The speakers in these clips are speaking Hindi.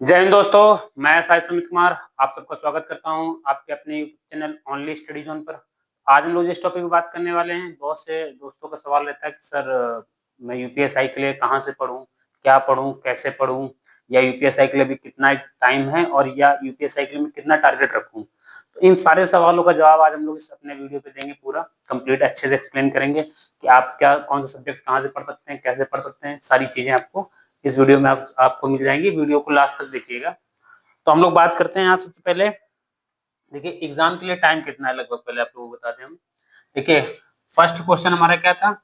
जय हिंद दोस्तों, मैं साई सुमित कुमार आप सबका स्वागत करता हूं आपके अपने YouTube channel only study zone पर। आज हम लोग जिस टॉपिक पे बात करने वाले हैं, बहुत से दोस्तों का सवाल रहता है कि सर मैं यूपीएसआई के लिए कहां से पढूं, क्या पढूं, कैसे पढूं, या यूपीएसआई के लिए भी कितना टाइम है और या यूपीएसआई के लिए मैं कितना टारगेट रखूं। तो इन सारे सवालों का जवाब आज हम लोग इस अपने वीडियो पे देंगे, पूरा कंप्लीट अच्छे से एक्सप्लेन करेंगे कि आप क्या कौन सा सब्जेक्ट कहाँ से पढ़ सकते हैं, कैसे पढ़ सकते हैं, सारी चीजें आपको इस वीडियो में आपको मिल जाएंगी। वीडियो को लास्ट तक देखिएगा। तो हम लोग बात करते हैं यहाँ सबसे पहले। देखिए एग्जाम के लिए टाइम कितना है लगभग, पहले आप लोगों को बता दें हम। देखिए फर्स्ट क्वेश्चन हमारा क्या था,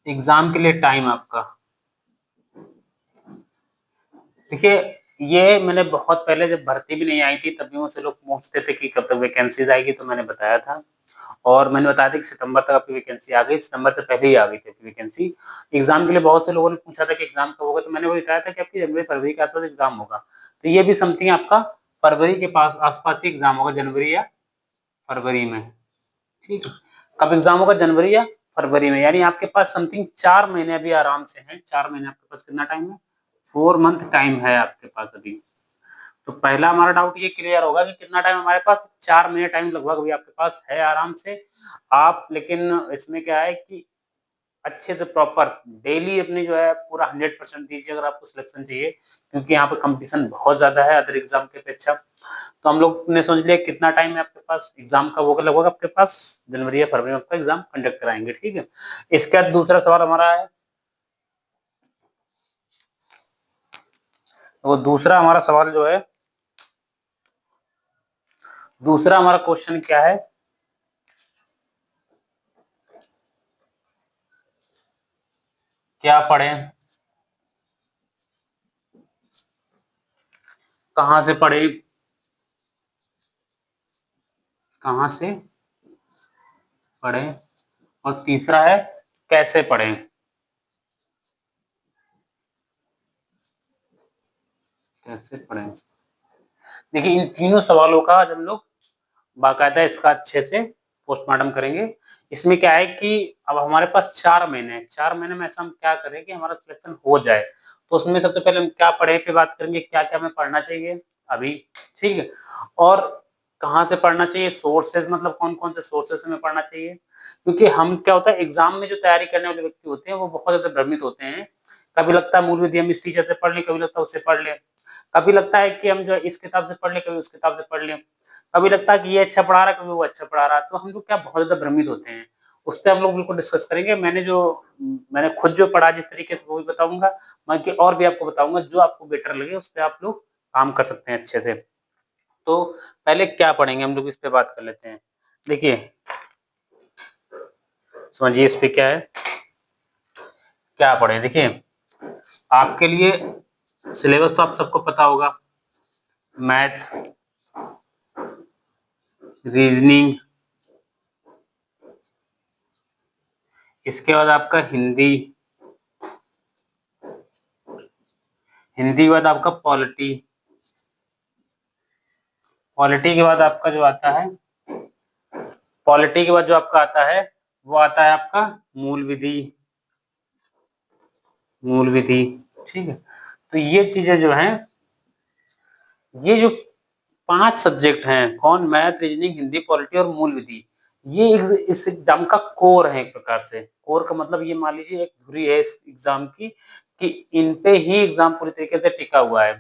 एग्जाम के लिए टाइम आपका। देखिए ये मैंने बहुत पहले जब भर्ती भी नहीं आई थी तब भी मुझसे लोग पूछते थे कि कब तक वैकेंसीज आएगी, तो मैंने बताया था और मैंने बताया था कि सितंबर तक आपकी वैकेंसी आ गई। सितंबर से पहले ही आ गई थी आपकी वैकेंसी। एग्जाम के लिए बहुत से लोगों ने पूछा था कि एग्जाम कब होगा, तो मैंने वही बताया था कि आपकी जनवरी फरवरी के आसपास एग्जाम होगा। तो ये भी समथिंग आपका फरवरी के पास आसपास ही एग्जाम होगा, जनवरी या फरवरी में। ठीक है, कब एग्जाम होगा, जनवरी या फरवरी में। यानी आपके पास समथिंग 4 महीने अभी आराम से हैं। 4 महीने आपके पास कितना टाइम है, 4 मंथ टाइम है आपके पास अभी। तो पहला हमारा डाउट ये क्लियर होगा कि कितना टाइम हमारे पास, 4 महीने टाइम लगभग अभी आपके पास है आराम से। आप लेकिन इसमें क्या है कि अच्छे से प्रॉपर डेली अपनी जो है पूरा 100% दीजिए अगर आपको सिलेक्शन चाहिए, क्योंकि यहाँ पे कंपटीशन बहुत ज्यादा है अदर एग्जाम की अपेक्षा। तो हम लोग ने समझ लिया कितना टाइम है आपके पास, एग्जाम का होगा लगभग आपके पास जनवरी या फरवरी में आपका एग्जाम कंडक्ट कराएंगे। ठीक है, इसके बाद दूसरा सवाल हमारा है, वो दूसरा हमारा सवाल जो है, दूसरा हमारा क्वेश्चन क्या है, क्या पढ़ें, कहाँ से पढ़ें, कहाँ से पढ़ें, और तीसरा है कैसे पढ़ें। कैसे पढ़ें, देखिए इन तीनों सवालों का आज हम लोग बाकायदा इसका अच्छे से पोस्टमार्टम करेंगे। इसमें क्या है कि अब हमारे पास 4 महीने हैं, 4 महीने में ऐसा हम क्या करें कि हमारा सिलेक्शन हो जाए। तो उसमें सबसे पहले हम क्या पढ़े पे बात करेंगे, क्या क्या हमें पढ़ना चाहिए अभी। ठीक है, और कहाँ से पढ़ना चाहिए, सोर्सेज मतलब कौन कौन से सोर्सेज हमें पढ़ना चाहिए। क्योंकि हम क्या होता है, एग्जाम में जो तैयारी करने वाले व्यक्ति होते हैं वो बहुत ज्यादा भ्रमित होते हैं। कभी लगता है मूल विधि हम इस टीचर से पढ़ लें, कभी लगता है उससे पढ़ लें, कभी लगता है कि हम जो इस किताब से पढ़ लें, कभी उस किताब से पढ़ लें, कभी लगता है कि ये अच्छा पढ़ा रहा है, कभी वो अच्छा पढ़ा रहा है। तो हम लोग क्या बहुत ज्यादा भ्रमित होते हैं। उस पर हम लोग बिल्कुल डिस्कस करेंगे। मैंने खुद जो पढ़ा जिस तरीके से वो भी बताऊंगा, बाकी और भी आपको बताऊंगा, जो आपको बेटर लगे उस पर आप लोग काम कर सकते हैं अच्छे से। तो पहले क्या पढ़ेंगे हम लोग, इस पे बात कर लेते हैं। देखिए समझिए इस पे क्या है, क्या पढ़े। देखिए आपके लिए सिलेबस तो आप सबको पता होगा, मैथ, रीजनिंग, इसके बाद आपका हिंदी, हिंदी के बाद आपका पॉलिटी, पॉलिटी के बाद आपका जो आता है, पॉलिटी के बाद जो आपका आता है वो आता है आपका मूल विधि, मूल विधि। ठीक है, तो ये चीजें जो हैं, ये जो 5 सब्जेक्ट हैं, कौन, मैथ, रीजनिंग, हिंदी, पॉलिटी और मूल विधि, ये इस एग्जाम का कोर है। एक प्रकार से कोर का मतलब ये मान लीजिए एक धुरी है इस एग्जाम की, कि इन पे ही एग्जाम पूरी तरीके से टिका हुआ है,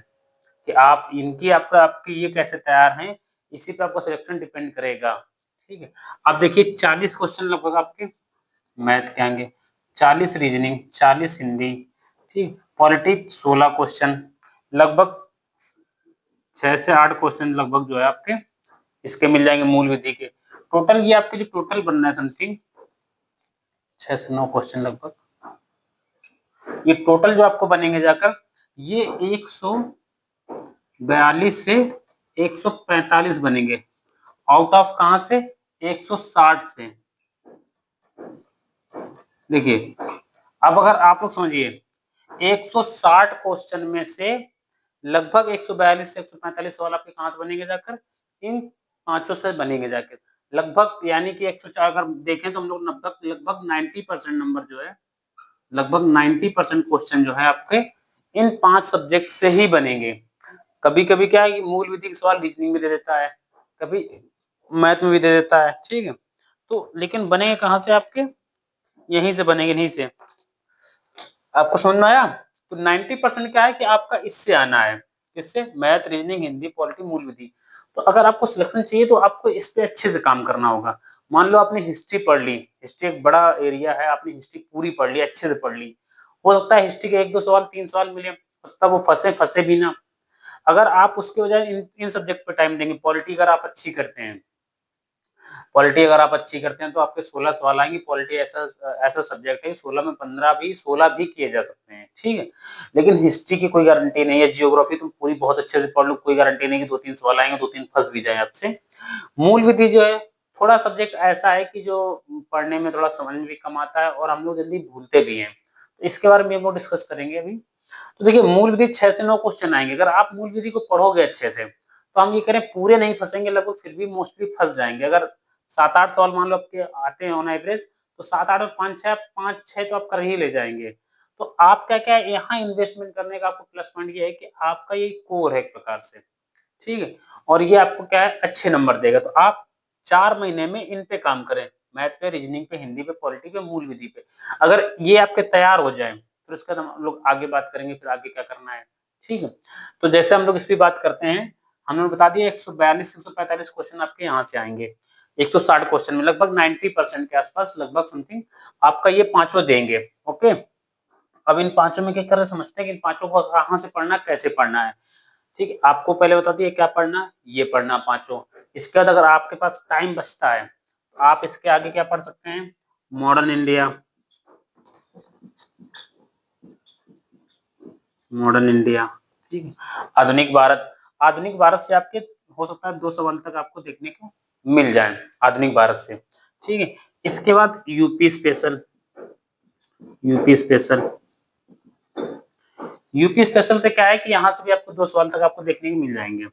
कि आप इनकी आपका आपकी ये कैसे तैयार हैं, इसी पे आपका सिलेक्शन डिपेंड करेगा। ठीक है, अब देखिए 40 क्वेश्चन लगभग आपके मैथ के आएंगे, 40 रीजनिंग, 40 हिंदी, ठीक, पॉलिटिक्स 16 क्वेश्चन, लगभग 6 से 8 क्वेश्चन लगभग जो है आपके इसके मिल जाएंगे मूल विधि के। टोटल ये आपके जो टोटल बनना है समथिंग 6 से 9 क्वेश्चन लगभग, ये टोटल जो आपको बनेंगे जाकर, ये 142 से 145 बनेंगे। आउट ऑफ कहां से, 160 से। देखिए अब अगर आप लोग समझिए 160 क्वेश्चन में से लगभग 142 से 145 सवाल आपके कहां से बनेंगे जाकर, इन पांचों से बनेंगे जाकर लगभग। यानी कि 104 अगर देखें तो हम लोग लगभग लगभग 90% नंबर जो है, लगभग 90% क्वेश्चन जो है आपके इन 5 सब्जेक्ट से ही बनेंगे। कभी-कभी क्या है कि मूल विधि के सवाल रीजनिंग में दे देता है, कभी मैथ में भी दे देता है, ठीक है? तो लेकिन बनेंगे कहाँ से आपके? यहीं से बनेंगे, इन्हीं से। आपको समझ में आया? तो 90% क्या है कि आपका इससे आना है। किससे? मैथ, रीजनिंग, हिंदी, पॉलिटी, मूल विधि। तो अगर आपको सिलेक्शन चाहिए तो आपको इस पे अच्छे से काम करना होगा। मान लो आपने हिस्ट्री पढ़ ली, हिस्ट्री एक बड़ा एरिया है, आपने हिस्ट्री पूरी पढ़ ली, अच्छे से पढ़ ली। हो सकता है हिस्ट्री के 1-2 सवाल, 3 सवाल मिले, हो सकता है वो फँसे भी ना। अगर आप उसके बजाय इन सब्जेक्ट पे टाइम देंगे, पॉलिटी अगर आप अच्छी करते हैं, पॉलिटी अगर आप अच्छी करते हैं तो आपके 16 सवाल आएंगे। पॉलिटी ऐसा ऐसा सब्जेक्ट है 16 में 15 भी 16 भी किए जा सकते हैं, ठीक है। लेकिन हिस्ट्री की कोई गारंटी नहीं है। जियोग्राफी तुम पूरी बहुत अच्छे से पढ़ लो, कोई गारंटी नहीं कि 2-3 सवाल आएंगे, 2-3 फंस भी जाए आपसे। मूल विधि जो है थोड़ा सब्जेक्ट ऐसा है कि जो पढ़ने में थोड़ा समझ में भी कम आता है और हम लोग जल्दी भूलते भी हैं। तो इसके बारे में हम लोग डिस्कस करेंगे अभी। तो देखिए मूल विधि 6 से 9 क्वेश्चन आएंगे। अगर आप मूल विधि को पढ़ोगे अच्छे से तो हम ये करें पूरे नहीं फंसेंगे, लगभग फिर भी मोस्टली फंस जाएंगे। अगर 7-8 सवाल मान लो आपके आते हैं ऑन एवरेज, तो 7-8 और 5-6 तो आप कर ही ले जाएंगे। तो आप क्या क्या है यहाँ इन्वेस्टमेंट करने का आपको प्लस पॉइंट ये है कि आपका ये कोर है एक प्रकार से, ठीक है। और ये आपको क्या है अच्छे नंबर देगा। तो आप 4 महीने में इन पे काम करें, मैथ पे, रीजनिंग पे, हिंदी पे, पॉलिटी पे, मूल विधि पे। अगर ये आपके तैयार हो जाए फिर उसके बाद हम लोग आगे बात करेंगे, फिर आगे क्या करना है, ठीक है। तो जैसे हम लोग इस पे बात करते हैं, हमने बता दिया 142 से 145 क्वेश्चन आपके यहाँ से आएंगे। 160 क्वेश्चन में लगभग 90% के आसपास, लगभग समथिंग आपका ये पांचों देंगे। ओके, अब इन पांचों में क्या कर रहे समझते हैं कि इन पांचों को कहाँ से पढ़ना, कैसे पढ़ना है, ठीक है। आपको पहले बता दिए क्या पढ़ना, ये पढ़ना पांचों। इसके बाद अगर आपके पास टाइम बचता है तो आप इसके आगे क्या पढ़ सकते हैं, मॉडर्न इंडिया, मॉडर्न इंडिया, ठीक है। आधुनिक भारत, आधुनिक भारत से आपके हो सकता है 2 सवाल तक आपको देखने को मिल जाए आधुनिक भारत से, ठीक है। इसके बाद UP special, UP special, UP special से क्या है कि यहाँ से भी आपको 2 सवाल तक आपको देखने को मिल जाएंगे।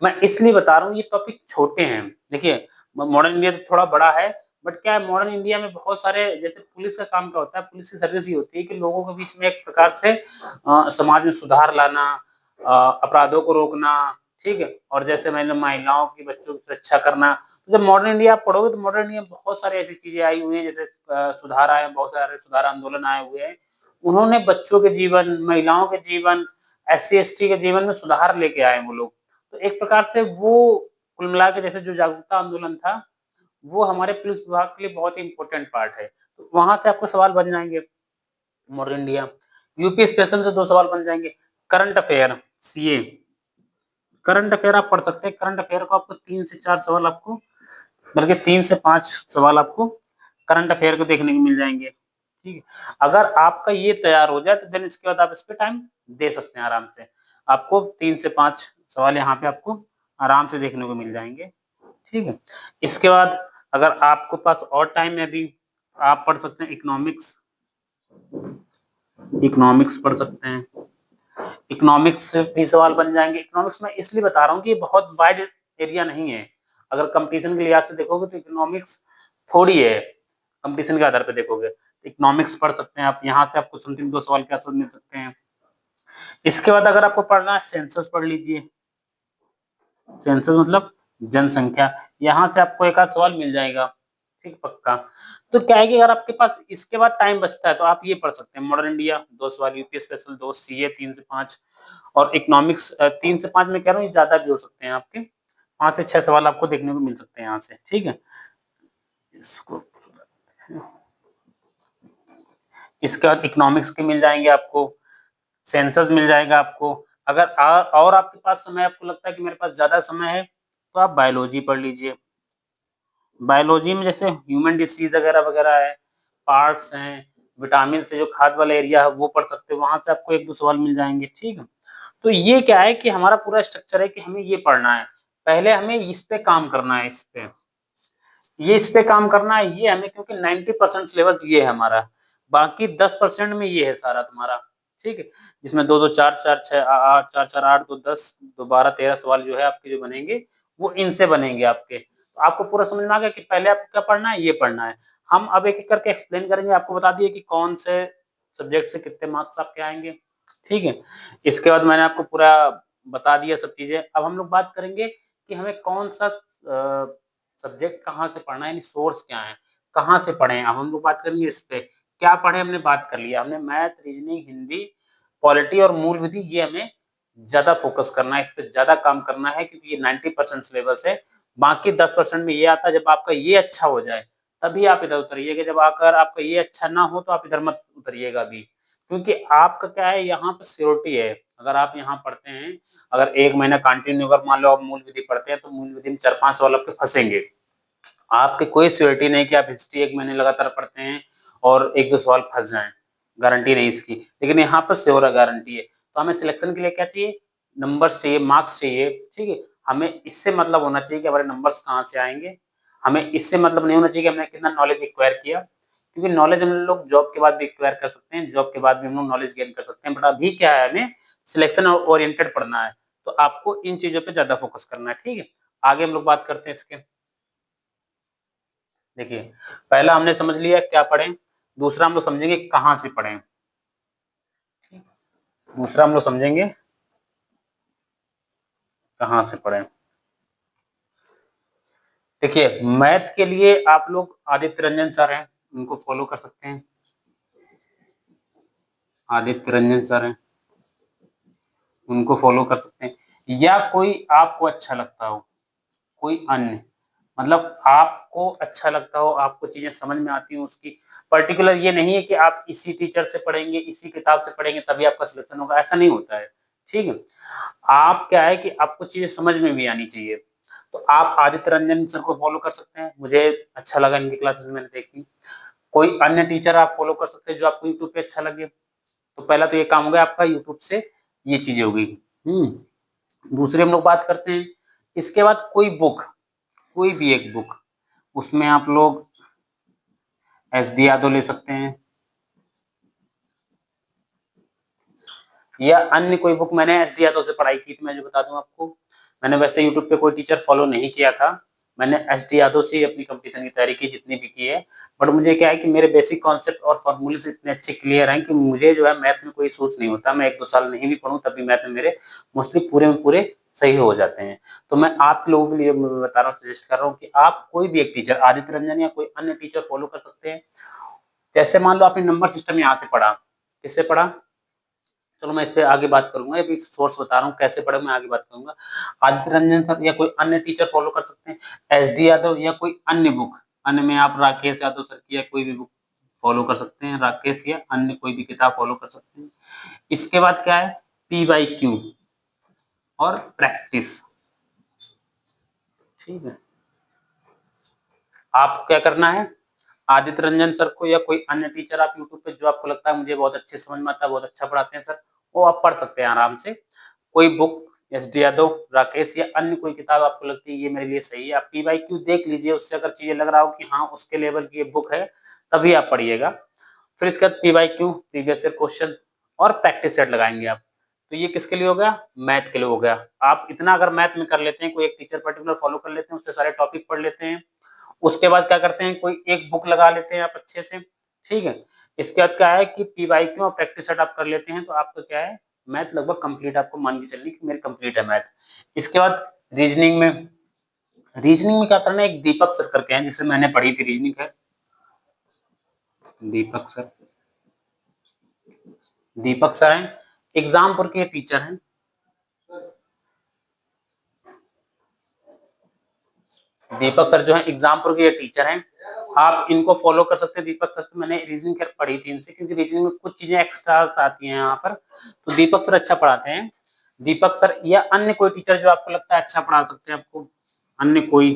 मैं इसलिए बता रहा हूँ ये टॉपिक छोटे हैं। देखिए मॉडर्न इंडिया तो थोड़ा बड़ा है, बट क्या है मॉडर्न इंडिया में बहुत सारे, जैसे पुलिस का काम क्या होता है, पुलिस की सर्विस ये होती है कि लोगों के बीच में एक प्रकार से समाज में सुधार लाना, अपराधों को रोकना, ठीक है। और जैसे मैंने महिलाओं की, बच्चों की सुरक्षा करना। तो जब मॉडर्न इंडिया आप पढ़ोगे तो मॉडर्न इंडिया में बहुत सारी ऐसी चीजें आई हुई हैं, जैसे सुधार आए, बहुत सारे सुधार आंदोलन आए हुए हैं। उन्होंने बच्चों के जीवन, महिलाओं के जीवन, SC ST के जीवन में सुधार लेके आए वो लोग। तो एक प्रकार से वो कुल मिला के जैसे जो जागरूकता आंदोलन था, वो हमारे पुलिस विभाग के लिए बहुत ही इंपॉर्टेंट पार्ट है। तो वहां से आपको सवाल बन जाएंगे मॉडर्न इंडिया। यूपी स्पेशल से 2 सवाल बन जाएंगे। Current affair, CA, current affair आप पढ़ सकते हैं। करंट अफेयर को आपको 3 से 4 सवाल आपको, बल्कि 3 से 5 सवाल आपको करंट अफेयर को देखने को मिल जाएंगे, ठीक है। अगर आपका ये तैयार हो जाए तो देन इसके बाद आप इस पे टाइम दे सकते हैं आराम से। आपको 3 से 5 सवाल यहाँ पे आपको आराम से देखने को मिल जाएंगे, ठीक है। इसके बाद अगर आपको पास और टाइम है अभी, आप पढ़ सकते हैं इकोनॉमिक्स, इकोनॉमिक्स पढ़ सकते हैं। इकोनॉमिक्स से भी सवाल बन जाएंगे। इकोनॉमिक्स में इसलिए बता रहा हूँ कि बहुत वाइड एरिया नहीं है। अगर कंपटीशन के लिहाज से देखोगे तो इकोनॉमिक्स थोड़ी है, कंपटीशन के आधार पर देखोगे। इकोनॉमिक्स पढ़ सकते हैं आप, यहाँ से आपको समथिंग 2 सवाल के आसपास मिल सकते हैं। इसके बाद अगर आपको पढ़ना है सेंसस पढ़ लीजिए। सेंसस मतलब जनसंख्या, यहाँ से आपको एक आध सवाल मिल जाएगा, ठीक पक्का। तो क्या है कि अगर आपके पास इसके बाद टाइम बचता है तो आप ये पढ़ सकते हैं मॉडर्न इंडिया 2 सवाल, यूपी स्पेशल 2, CA 3 से 5, और इकोनॉमिक्स 3 से 5 में कह रहा हूँ ज्यादा भी हो सकते हैं आपके, 5 से 6 सवाल आपको देखने को मिल सकते हैं यहाँ से, ठीक है। इसको इसके बाद इकोनॉमिक्स के मिल जाएंगे आपको, सेंसस मिल जाएगा आपको। अगर और आपके पास समय, आपको लगता है कि मेरे पास ज्यादा समय है, तो आप बायोलॉजी पढ़ लीजिए। बायोलॉजी में जैसे ह्यूमन डिसीज वगैरह वगैरह है, पार्ट्स हैं, विटामिन से जो खाद वाला एरिया है वो पढ़ सकते हो, वहां से आपको 1-2 सवाल मिल जाएंगे, ठीक है। तो ये क्या है कि हमारा पूरा स्ट्रक्चर है कि हमें ये पढ़ना है, पहले हमें इस पे काम करना है, इस पे काम करना है, ये हमें, क्योंकि 90% सिलेबस ये है हमारा, बाकी 10% में ये है सारा तुम्हारा, ठीक है। जिसमें 2-2, 4-4, 6, 8, 4-4, 8, 2, 10, 2, 12, 13 सवाल जो है आपके जो बनेंगे वो इनसे बनेंगे आपके। तो आपको पूरा समझ में आ गया कि पहले आपको क्या पढ़ना है, ये पढ़ना है। हम अब एक एक करके एक्सप्लेन करेंगे, आपको बता दिए कि कौन से सब्जेक्ट से कितने मार्क्स आपके आएंगे। ठीक है? इसके बाद मैंने आपको पूरा बता दिया सब चीज़ें। अब हम लोग बात करेंगे कि हमें कौन-सा सब्जेक्ट कहाँ से पढ़ना है, यानी सोर्स क्या है, कहाँ से पढ़ें? अब हम लोग बात करेंगे इस पे। क्या पढ़ें हमने बात कर लिया, हमने मैथ, रीज़निंग, हिंदी, पॉलिटी और मूल विधि ये हमें ज़्यादा फ़ोकस करना है, इस पे ज़्यादा काम करना है क्योंकि ये 90% सिलेबस है। बाकी 10% में ये आता है जब आपका ये अच्छा हो जाए, तभी आप इधर उतरिएगा, जब अगर आपका ये अच्छा ना हो तो आप इधर मत उतरिएगा अभी। क्योंकि आपका क्या है यहाँ पे सियोरिटी है, अगर आप यहाँ पढ़ते हैं, अगर 1 महीना कंटिन्यू अगर मान लो आप मूल विधि पढ़ते हैं, तो मूल विधि में 4-5 सवाल आपके फँसेंगे। आपकी कोई सियोरिटी नहीं कि आप हिस्ट्री 1 महीने लगातार पढ़ते हैं और 1-2 सवाल फँस जाएँ, गारंटी नहीं इसकी। लेकिन यहाँ पर श्योर है, गारंटी है। तो हमें सिलेक्शन के लिए क्या चाहिए? नंबर्स चाहिए, मार्क्स चाहिए, ठीक है? हमें इससे मतलब होना चाहिए कि हमारे नंबर्स कहाँ से आएँगे। हमें इससे मतलब नहीं होना चाहिए कि हमने कितना नॉलेज एक्वायर किया, क्योंकि नॉलेज हम लोग जॉब के बाद भी एक्वायर कर सकते हैं, जॉब के बाद भी हम लोग नॉलेज गेन कर सकते हैं। बट अभी क्या है, हमें सिलेक्शन ओरिएंटेड पढ़ना है, तो आपको इन चीज़ों पे ज़्यादा फोकस करना है, ठीक है? आगे हम लोग बात करते हैं इसके। देखिए, पहला हमने समझ लिया क्या पढ़ें, दूसरा हम लोग समझेंगे कहाँ से पढ़ें, दूसरा हम लोग समझेंगे कहाँ से पढ़ें। देखिए, मैथ के लिए आप लोग आदित्य रंजन सर हैं, उनको फॉलो कर सकते हैं। आदित्य रंजन सर हैं, उनको फॉलो कर सकते हैं, या कोई आपको अच्छा लगता हो, कोई अन्य, मतलब आपको अच्छा लगता हो, आपको चीज़ें समझ में आती हो उसकी, पर्टिकुलर ये नहीं है कि आप इसी टीचर से पढ़ेंगे, इसी किताब से पढ़ेंगे तभी आपका सिलेक्शन होगा, ऐसा नहीं होता है, ठीक है? आप क्या है कि आपको चीज़ें समझ में भी आनी चाहिए। तो आप आदित्य रंजन सर को फ़ॉलो कर सकते हैं, मुझे अच्छा लगा इनकी क्लासेस मैंने देखी। कोई अन्य टीचर आप फ़ॉलो कर सकते हैं जो आपको यूट्यूब पे अच्छा लगे। तो पहला तो ये काम हो गया आपका यूट्यूब से ये चीज़ें हो गई। हुँ, दूसरी हम लोग बात करते हैं, इसके बाद कोई बुक, कोई भी एक बुक, उसमें आप लोग एस डी यादव ले सकते हैं, या अन्य कोई बुक। मैंने एस डी यादव से पढ़ाई की थी, मैं जो बता दूं आपको। मैंने वैसे यूट्यूब पे कोई टीचर फॉलो नहीं किया था, मैंने एस डी यादव से ही अपनी कंपटीशन की तैयारी की जितनी भी की है। बट मुझे क्या है कि मेरे बेसिक कॉन्सेप्ट और फॉर्मूले से इतने अच्छे क्लियर हैं कि मुझे जो है मैथ में कोई सोच नहीं होता, मैं 1-2 साल नहीं भी पढ़ूं तब भी मैथ में मेरे मोस्टली पूरे में पूरे सही हो जाते हैं। तो मैं आप लोगों के लिए मैं बता रहा हूँ, सजेस्ट कर रहा हूँ कि आप कोई भी एक टीचर, आदित्य रंजन या कोई अन्य टीचर फॉलो कर सकते हैं। जैसे मान लो आपने नंबर सिस्टम यहाँ से पढ़ा, किससे पढ़ा? चलो मैं इस पे आगे बात करूँगा, अभी सोर्स बता रहा हूँ कैसे पढ़े, मैं आगे बात करूँगा। आदित्य रंजन सर या कोई अन्य टीचर फॉलो कर सकते हैं, एस डी यादव या कोई अन्य बुक, अन्य में आप राकेश यादव सर की या कोई भी बुक फॉलो कर सकते हैं, राकेश या अन्य कोई भी किताब फॉलो कर सकते हैं। इसके बाद क्या है, पी वाई क्यू और प्रैक्टिस, ठीक है? आपको क्या करना है, आदित्य रंजन सर को या कोई अन्य टीचर आप यूट्यूब पे जो आपको लगता है मुझे बहुत अच्छे समझ में आता है, बहुत अच्छा पढ़ाते हैं सर, वो आप पढ़ सकते हैं आराम से। कोई book S D Yadav, Rakesh या अन्य कोई किताब आपको लगती है ये मेरे लिए सही है, आप पी वाई क्यू देख लीजिए, उससे अगर चीजें लग रहा हो कि हाँ उसके लेवल की ये बुक है, तभी आप पढ़िएगा। फिर इसके बाद P Y Q, previous year question और प्रैक्टिस सेट लगाएंगे आप। तो ये किसके लिए हो गया, मैथ के लिए हो गया। आप इतना अगर मैथ में कर लेते हैं, कोई एक टीचर पर्टिकुलर फॉलो कर लेते हैं, उससे सारे टॉपिक पढ़ लेते हैं, उसके बाद क्या करते हैं, कोई एक बुक लगा लेते हैं आप अच्छे से, ठीक है? इसके बाद क्या है कि पीवाईक्यू और प्रैक्टिस सेट आप कर लेते हैं, तो आपका क्या है, मैथ लगभग कंप्लीट, आपको मान के चलिए कि मेरी कंप्लीट है मैथ। इसके बाद रीजनिंग में, रीजनिंग में क्या करना है, एक दीपक सर करके हैं जिससे मैंने पढ़ी थी रीजनिंग है, दीपक सर, दीपक सर हैं, एग्जामपुर के टीचर हैं। दीपक सर जो है एग्जामपुर के टीचर हैं, आप इनको फॉलो कर सकते हैं। दीपक सर से मैंने रीजनिंग खैर पढ़ी थी इनसे, क्योंकि रीजनिंग में कुछ चीजें एक्स्ट्रा आती हैं यहाँ पर, तो दीपक सर अच्छा पढ़ाते हैं। दीपक सर या अन्य कोई टीचर जो आपको लगता है अच्छा पढ़ा सकते हैं आपको, अन्य कोई,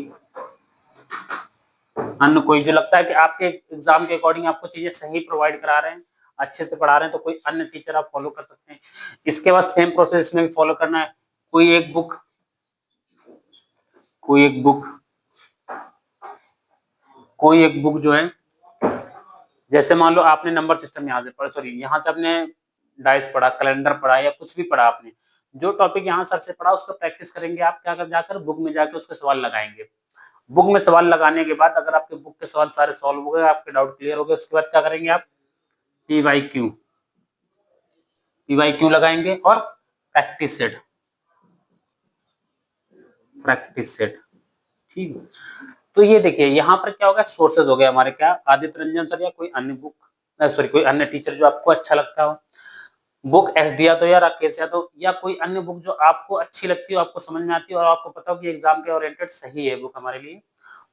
अन्य कोई जो लगता है कि आपके एग्जाम के अकॉर्डिंग आपको चीजें सही प्रोवाइड करा रहे हैं, अच्छे से पढ़ा रहे हैं, तो कोई अन्य टीचर आप फॉलो कर सकते हैं। इसके बाद सेम प्रोसेस में भी फॉलो करना है, कोई एक बुक, कोई एक बुक, कोई एक बुक जो है, जैसे मान लो आपने नंबर सिस्टम यहाँ से पढ़ा, सॉरी यहाँ से आपने डाइस पढ़ा, कैलेंडर पढ़ा या कुछ भी पढ़ा आपने, जो टॉपिक यहाँ सर से पढ़ा उसका प्रैक्टिस करेंगे आप, क्या कर जाकर बुक में जाकर उसके सवाल लगाएंगे। बुक में सवाल लगाने के बाद अगर आपके बुक के सवाल सारे सॉल्व हो गए, आपके डाउट क्लियर हो गए, उसके बाद क्या करेंगे आप, पी वाई क्यू, PYQ लगाएंगे और प्रैक्टिस सेट, ठीक है। तो ये देखिए यहाँ पर क्या होगा, सोर्सेज हो गया हमारे, क्या आदित्य रंजन सर या कोई अन्य बुक, सॉरी कोई अन्य टीचर जो आपको अच्छा लगता हो, बुक एसडी यादव या राकेश यादव या कोई अन्य बुक जो आपको अच्छी लगती हो, आपको समझ में आती हो और आपको पता हो कि एग्जाम के ओरिएंटेड सही है बुक हमारे लिए,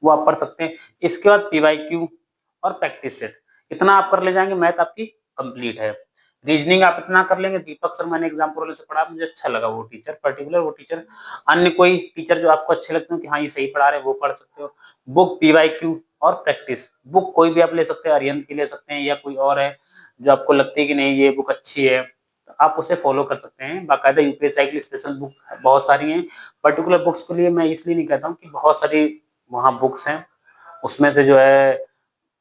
वो आप पढ़ सकते हैं। इसके बाद पीवाईक्यू और प्रैक्टिस सेट, इतना आप कर ले जाएंगे, मैथ आपकी कंप्लीट है। रीजनिंग आप इतना कर लेंगे, दीपक सर मैंने एग्जाम प्रोले से पढ़ा, मुझे अच्छा लगा वो टीचर पर्टिकुलर, वो टीचर, अन्य कोई टीचर जो आपको अच्छे लगते हो कि हाँ ये सही पढ़ा रहे हैं, वो पढ़ सकते हो। बुक पीवाईक्यू और प्रैक्टिस बुक कोई भी आप ले सकते हैं, अरिहंत की ले सकते हैं या कोई और है जो आपको लगती है कि नहीं ये बुक अच्छी है, तो आप उसे फॉलो कर सकते हैं। बाकायदा यूपीएससी के लिए स्पेशल बुक बहुत सारी हैं। पर्टिकुलर बुक्स के लिए मैं इसलिए नहीं कहता हूँ कि बहुत सारी वहाँ बुक्स हैं, उसमें से जो है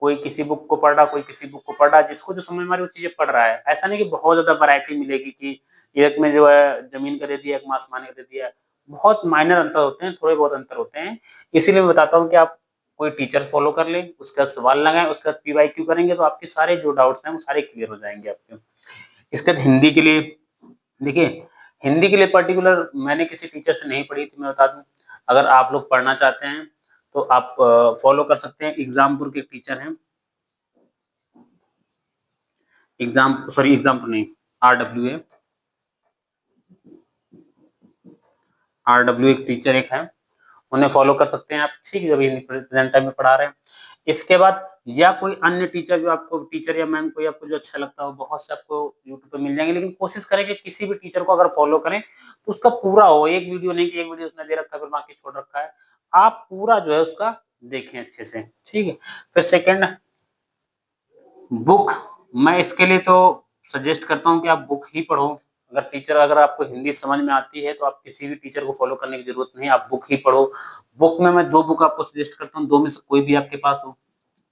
कोई किसी बुक को पढ़ रहा, कोई किसी बुक को पढ़ रहा, जिसको जो समझ में आ रही वो चीजें पढ़ रहा है। ऐसा नहीं कि बहुत ज्यादा वैरायटी मिलेगी कि एक में जो है जमीन का दे दिया, एक में आसमान का दे दिया, बहुत माइनर अंतर होते हैं, थोड़े बहुत अंतर होते हैं। इसीलिए मैं बताता हूँ कि आप कोई टीचर फॉलो कर लें, उसके बाद सवाल लगाएं, उसके बाद पीवाईक्यू करेंगे तो आपके सारे जो डाउट्स हैं वो सारे क्लियर हो जाएंगे आपके। इसके बाद हिंदी के लिए देखिए, हिंदी के लिए पर्टिकुलर मैंने किसी टीचर से नहीं पढ़ी थी, मैं बता दूं। अगर आप लोग पढ़ना चाहते हैं तो आप फॉलो कर सकते हैं, एग्जामपुर के टीचर हैं, एग्जाम नहीं, RWA, एक टीचर एक है, उन्हें फॉलो कर सकते हैं आप, ठीक है, अभी प्रेजेंट टाइम में पढ़ा रहे हैं। इसके बाद या कोई अन्य टीचर जो आपको, टीचर या मैम कोई आपको जो अच्छा लगता हो, बहुत से आपको यूट्यूब पे मिल जाएंगे, लेकिन कोशिश करें कि किसी भी टीचर को अगर फॉलो करें तो उसका पूरा हो, एक वीडियो नहीं कि एक वीडियो उसने दे रखा है फिर बाकी छोड़ रखा है, आप पूरा जो है उसका देखें अच्छे से, ठीक है। फिर सेकेंड, बुक, मैं इसके लिए तो सजेस्ट करता हूँ कि आप बुक ही पढ़ो। अगर आपको हिंदी समझ में आती है तो आप किसी भी टीचर को फॉलो करने की जरूरत नहीं, आप बुक ही पढ़ो। बुक में मैं 2 बुक आपको सजेस्ट करता हूँ, 2 में से कोई भी आपके पास हो।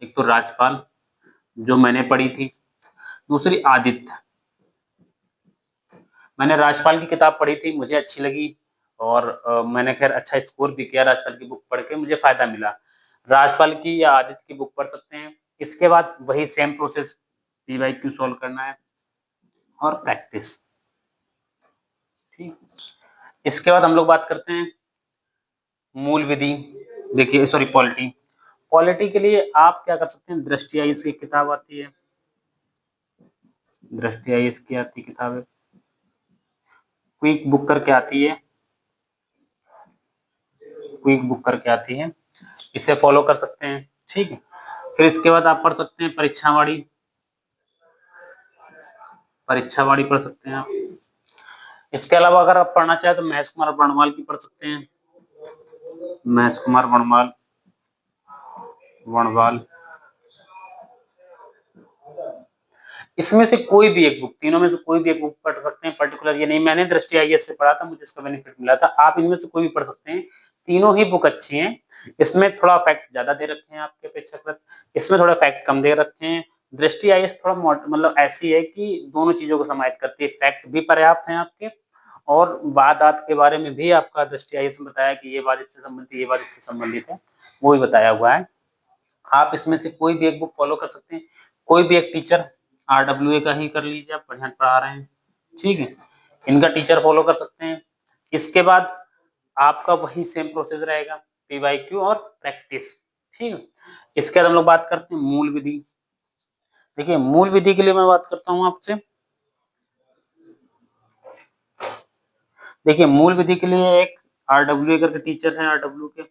एक तो राजपाल जो मैंने पढ़ी थी, दूसरी आदित्य। मैंने राजपाल की किताब पढ़ी थी, मुझे अच्छी लगी और मैंने खैर अच्छा स्कोर भी किया, राजपाल की बुक पढ़ के मुझे फायदा मिला। राजपाल की या आदित्य की बुक पढ़ सकते हैं। इसके बाद वही सेम प्रोसेस, पीवाईक्यू सॉल्व करना है और प्रैक्टिस, ठीक। इसके बाद हम लोग बात करते हैं मूल विधि। देखिए सॉरी पॉलिटी, पॉलिटी के लिए आप क्या कर सकते हैं, दृष्टि आईएएस की किताब आती है, दृष्टि आईएएस की आती किताब है, क्विक बुक करके आती है, क्विक बुक करके आती है, इसे फॉलो कर सकते हैं, ठीक है। फिर इसके बाद आप पढ़ सकते हैं परीक्षावाड़ी, परीक्षावाड़ी पढ़ सकते हैं आप। इसके अलावा अगर आप पढ़ना चाहें तो महेश कुमार वर्णवाल की पढ़ सकते हैं, महेश कुमार वर्णवाल, वर्णवाल। इसमें से कोई भी एक बुक, तीनों में से कोई भी एक बुक पढ़ सकते हैं, पर्टिकुलर ये नहीं मैंने दृष्टि आईएएस से पढ़ा था मुझे इसका बेनिफिट मिला था, आप इनमें से कोई भी पढ़ सकते हैं, तीनों ही बुक अच्छी हैं। इसमें थोड़ा फैक्ट ज्यादा दे रखे हैं आपके अपेक्षाकृत, इसमें थोड़ा फैक्ट कम दे रखे हैं। दृष्टि आईएएस थोड़ा मतलब ऐसी है कि दोनों चीजों को समाहित करती है, फैक्ट भी पर्याप्त है आपके और वादात के बारे में भी आपका दृष्टि आईएएस में बताया कि ये बात इससे संबंधित, ये बात इससे संबंधित है, वो भी बताया हुआ है। आप इसमें से कोई भी एक बुक फॉलो कर सकते हैं, कोई भी एक टीचर, RWA का ही कर लीजिए, आप बढ़िया पढ़ा रहे हैं, ठीक है, इनका टीचर फॉलो कर सकते हैं। इसके बाद आपका वही सेम प्रोसेस रहेगा, पीवाईक्यू और प्रैक्टिस, ठीक है। इसके बाद हम लोग बात करते हैं मूल विधि। देखिए मूल विधि के लिए मैं बात करता हूँ आपसे, देखिए मूल विधि के लिए एक RWA करके टीचर है, RW के,